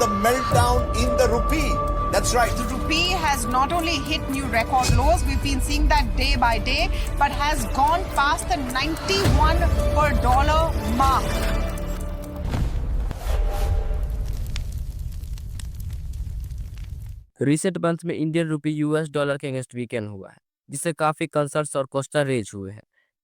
the meltdown in the rupee. That's right. The rupee has not only hit new record lows, we've been seeing that day by day, but has gone past the 91 per dollar mark. Recent month में Indian rupee US dollar के against weekend हुआ है, जिससे काफी concerns और question raise हुए हैं।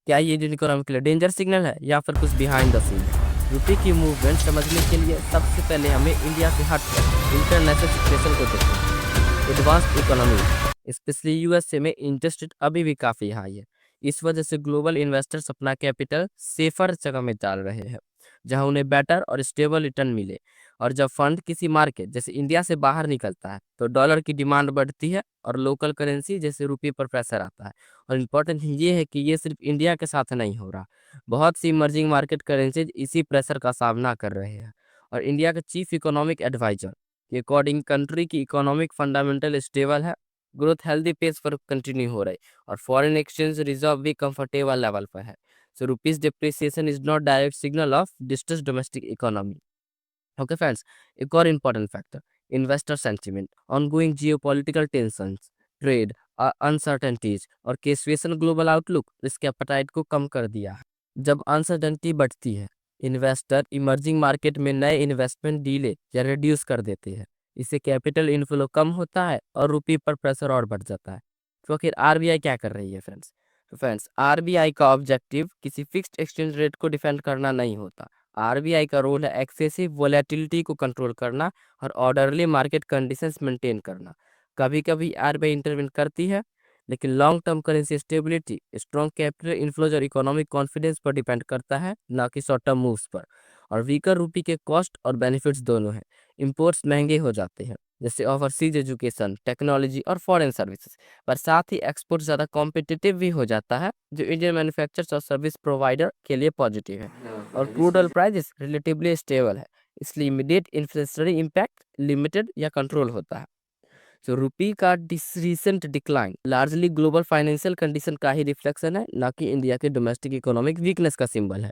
क्या ये इंडियन इकोनॉमी के लिए डेंजर सिग्नल है या फिर कुछ बिहाइंड द सीन? रुपये की मूवमेंट समझने के लिए सबसे पहले हमें इंडिया से हटकर इंटरनेशनल सिचुएशन को देखना। एडवांस्ड इकोनॉमी स्पेशली यूएसए में इंटरेस्ट रेट अभी भी काफी हाई है। इस वजह से ग्लोबल इन्वेस्टर्स अपना कैपिटल सेफर जगह में डाल रहे हैं, जहां उन्हें बेटर और स्टेबल रिटर्न मिले। और जब फंड किसी मार्केट जैसे इंडिया से बाहर निकलता है तो डॉलर की डिमांड बढ़ती है और लोकल करेंसी जैसे रुपये पर प्रेशर आता है। और इम्पोर्टेंट ये है कि ये सिर्फ इंडिया के साथ नहीं हो रहा, बहुत सी इमर्जिंग मार्केट करेंसीज इसी प्रेशर का सामना कर रहे हैं। और इंडिया के चीफ इकोनॉमिक एडवाइजर के अकॉर्डिंग कंट्री की इकोनॉमिक फंडामेंटल स्टेबल है, ग्रोथ हेल्दी पेस पर कंटिन्यू हो रही और फॉरेन एक्सचेंज रिजर्व भी कंफर्टेबल लेवल पर है। So rupees depreciation is not direct signal of distressed domestic economy. Okay friends, एक और important factor investor sentiment, ongoing geopolitical tensions, trade uncertainties और केसुएशन ग्लोबल आउटलुक रिस्क एपेटाइट को कम कर दिया है। जब अनसर्टेनिटी बढ़ती है, इन्वेस्टर इमर्जिंग मार्केट में नए इन्वेस्टमेंट डीले या रिड्यूस कर देते हैं। इससे कैपिटल इनफ्लो कम होता है और रुपये पर प्रेशर और बढ़ जाता है। तो आखिर आरबीआई क्या कर रही है फ्रेंड्स? तो फ्रेंड्स, आरबीआई का ऑब्जेक्टिव किसी फिक्स्ड एक्सचेंज रेट को डिफेंड करना नहीं होता। आरबीआई का रोल है एक्सेसिव वोलेटिलिटी को कंट्रोल करना और ऑर्डरली मार्केट कंडीशंस मेंटेन करना। कभी कभी आरबीआई इंटरवेन करती है, लेकिन long term currency stability, strong capital inflows और इकोनॉमिक कॉन्फिडेंस पर डिपेंड करता है, ना कि शॉर्ट टर्म मूव्स पर। और वीकर रूपी के कॉस्ट और बेनिफिट्स दोनों हैं। इंपोर्ट्स महंगे हो जाते हैं, जैसे ओवरसीज एजुकेशन, टेक्नोलॉजी और फॉरेन सर्विसेज, पर साथ ही एक्सपोर्ट ज़्यादा कॉम्पिटिटिव भी हो जाता है, जो इंडियन मैन्युफैक्चरर्स और सर्विस प्रोवाइडर के लिए पॉजिटिव है। और crude oil prices relatively stable है, इसलिए इमीडिएट इन्फ्लेशनरी इम्पैक्ट लिमिटेड या कंट्रोल होता है। तो रुपी का recent decline largely global financial condition का ही रिफ्लेक्शन है, ना कि इंडिया के डोमेस्टिक इकोनॉमिक वीकनेस का सिंबल है।